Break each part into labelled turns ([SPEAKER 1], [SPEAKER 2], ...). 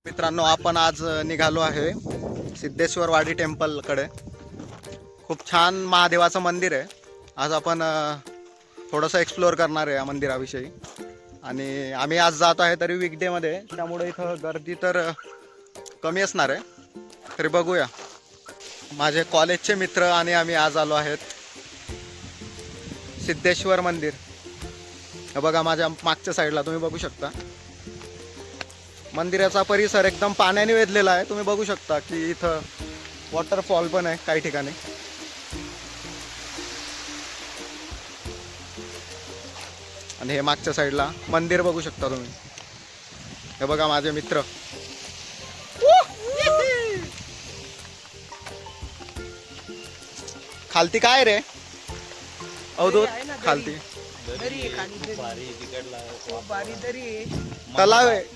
[SPEAKER 1] मित्रांनो, आपण आज निघालो आहे सिद्धेश्वर वाडी टेम्पलकडे. खूप छान महादेवाचं मंदिर आहे. आज आपण थोडंसं एक्सप्लोअर करणार आहे या मंदिराविषयी. आणि आम्ही आज जात आहे तरी वीकडेमध्ये, त्यामुळे इथं गर्दी तर कमी असणार आहे. तरी बघूया. माझे कॉलेजचे मित्र आणि आम्ही आज आलो आहेत सिद्धेश्वर मंदिर. हे बघा, माझ्या मागच्या साईडला तुम्ही बघू शकता. मंदिराचा परिसर एकदम पाण्याने वेधलेला आहे. तुम्ही बघू शकता की इथं वॉटरफॉल पण आहे काही ठिकाणी. आणि हे मागच्या साईडला मंदिर बघू शकता तुम्ही. हे बघा माझे मित्र. खालती काय रे अवधूत? खालती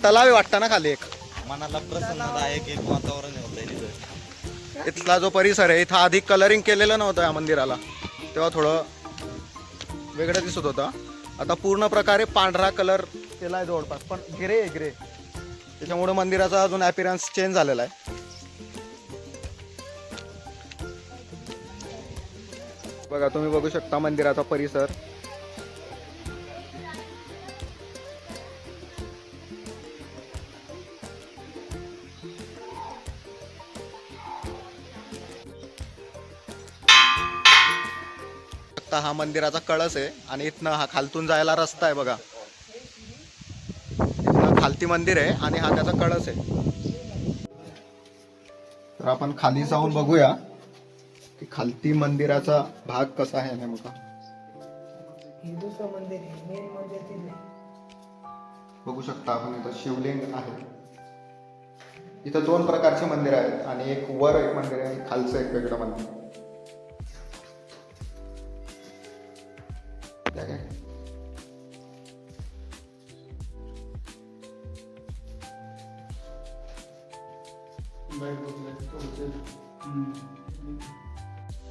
[SPEAKER 1] तलावे वाटतं ना खाली. एक
[SPEAKER 2] मनाला प्रसन्नदायक एक वातावरण होतं.
[SPEAKER 1] इथला जो परिसर आहे, इथं आधी कलरिंग केलेलं नव्हतं या मंदिराला, तेव्हा थोडं वेगळं दिसत होतं. आता पूर्ण प्रकारे पांढरा कलर केला आहे जवळपास, पण ग्रे त्याच्यामुळे मंदिराचा अजून ॲपिरन्स चेंज झालेला आहे. बघा, तुम्ही बघू शकता मंदिराचा परिसर. हा मंदिराचा कळस आहे आणि इथनं हा खालतून जायला रस्ता आहे. बघा, इथनं खालती मंदिर आहे आणि हा त्याचा कळस आहे. तर आपण खाली जाऊन बघूया की खालती मंदिराचा भाग कसा आहे नेमका. बघू शकता आपण, इथं शिवलिंग आहे. इथं दोन प्रकारचे मंदिर आहेत आणि एक वर एक मंदिर आहे, खालचं एक वेगळं मंदिर.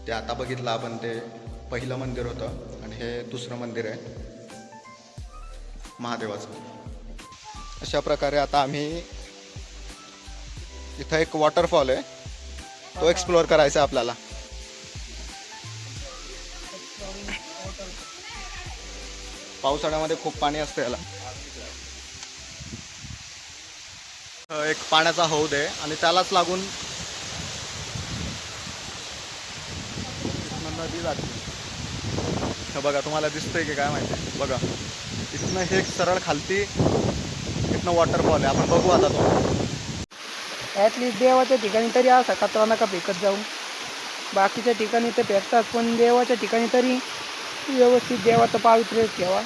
[SPEAKER 1] ते आता बघितलं आपण, ते पहिलं मंदिर होतं आणि हे दुसरं मंदिर आहे महादेवाचं. अशा प्रकारे आता आम्ही इथं एक वॉटरफॉल आहे, तो एक्सप्लोअर करायचा आहे आपल्याला. पावसाळ्यामध्ये खूप पाणी असतं याला. एक पाण्याचा हौद आहे आणि त्यालाच लागून नदी जाते. हे बघा, तुम्हाला दिसतंय की काय माहिती. बघा, इथनं हे सरळ खालती, इथनं वॉटरफॉल आहे. आपण बघू आता तो.
[SPEAKER 3] ॲटलिस्ट देवाच्या ठिकाणी तरी असा कचरा नका फेकत जाऊ. बाकीच्या ठिकाणी ते फेकतात, पण देवाच्या ठिकाणी तरी व्यवस्थित देवाचं पावित्र्य ठेवा.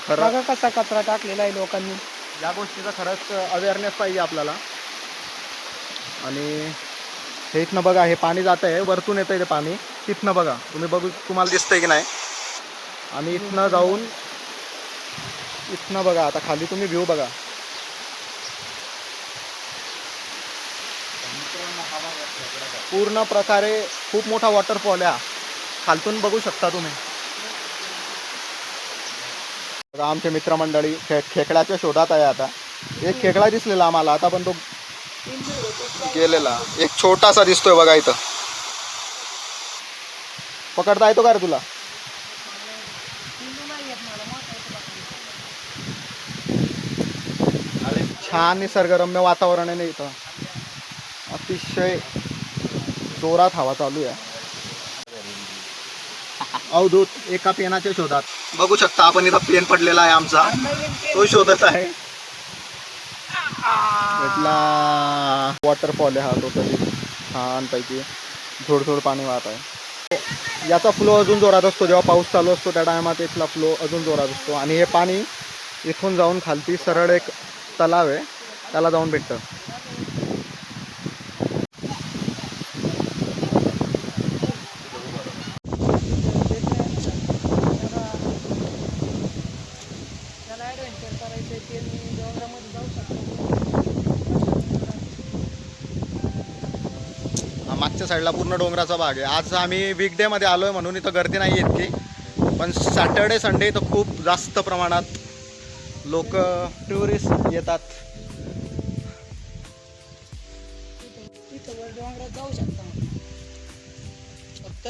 [SPEAKER 3] बघा कसा कचरा टाकलेला आहे लोकांनी.
[SPEAKER 1] या गोष्टीचा खरंच अवेअरनेस पाहिजे आपल्याला. आणि हे इथनं बघा, हे पाणी जात आहे, वरतून येतं आहे ते पाणी. तिथनं बघा, तुम्हाला दिसतंय की नाही. आणि इथनं जाऊन इथनं बघा, आता खाली तुम्ही व्ह्यू बघा. पूर्ण प्रकारे खूप मोठा वॉटरफॉल आहे. खालतून बघू शकता तुम्ही. बघा, आमचे मित्रमंडळी खेकड्याच्या शोधात आहे. आता एक खेकडा दिसलेला आम्हाला, आता पण तो गेलेला. एक छोटासा दिसतोय बघा इथं. पकडता येतो का रे तुला? छान निसर्गरम्य वातावरण आहे इथं. अतिशय जोरात हवा चालू आहे. अवधूत एका पेनाच्या शोधात. बघू शकता आपण, इथं पेन पडलेला आहे आमचा, तो शोधत आहे. भेटला. वॉटरफॉल आहे हा टोटली. छानपैकी थोडं पाणी वाहत आहे. याचा फ्लो अजून जोरात असतो जेव्हा पाऊस चालू असतो, त्या टायमात इथला फ्लो अजून जोरात असतो. आणि हे पाणी इथून जाऊन खालती सरळ एक तलाव आहे, त्याला जाऊन भेटतं. मागच्या साईडला पूर्ण डोंगराचा भाग आहे. आज आम्ही वीकडेमध्ये आलो आहे म्हणून इथं गर्दी नाही इतकी, पण सॅटर्डे संडे इथं खूप जास्त प्रमाणात लोक टुरिस्ट येतात.
[SPEAKER 3] इथं वर डोंगरात जाऊ शकता फक्त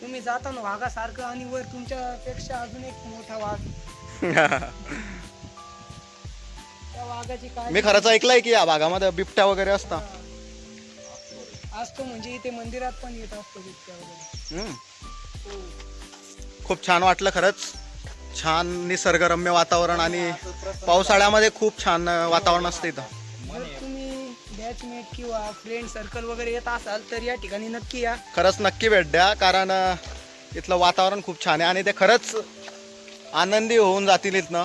[SPEAKER 3] तुम्ही जाताना वाघासारखं आणि वर तुमच्यापेक्षा अजून एक मोठा वाघ, त्या वाघाची काय
[SPEAKER 1] मी खरंच ऐकलंय की या भागामध्ये बिबट्या वगैरे असता.
[SPEAKER 3] असतो, म्हणजे इथे मंदिरात पण येत असतो बिबट्या वगैरे. हो.
[SPEAKER 1] खूप छान वाटलं खरंच. छान निसर्गरम्य वातावरण आणि पावसाळ्यामध्ये खूप छान वातावरण असतं इथं.
[SPEAKER 3] जर तुम्ही बॅचमेट किंवा फ्रेंड सर्कल वगैरे येत असाल तर या ठिकाणी नक्की या.
[SPEAKER 1] खरंच नक्की भेट द्या, कारण इथलं वातावरण खूप छान आहे आणि ते खरंच आनंदी होऊन जातील इथनं.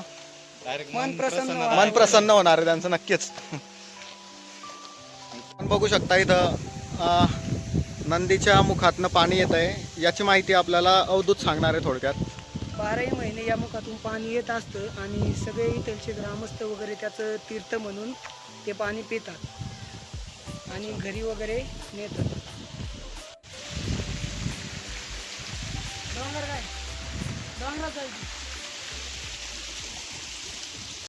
[SPEAKER 2] डायरेक्ट
[SPEAKER 3] मन प्रसन्न
[SPEAKER 1] मन प्रसन्न होणार आहे त्यांचं नक्कीच. आपण बघू शकता इथं नंदीच्या मुखातनं पाणी येत आहे. याची माहिती आपल्याला अवधूत सांगणार आहे थोडक्यात.
[SPEAKER 3] 12ही महिने या मुखातून पाणी येत असतं आणि सगळे इथलचे ग्रामस्थ वगैरे त्याचं तीर्थ म्हणून ते पाणी पितात आणि घरी वगैरे नेतात. डोंगर काय डोंगरात जायचं.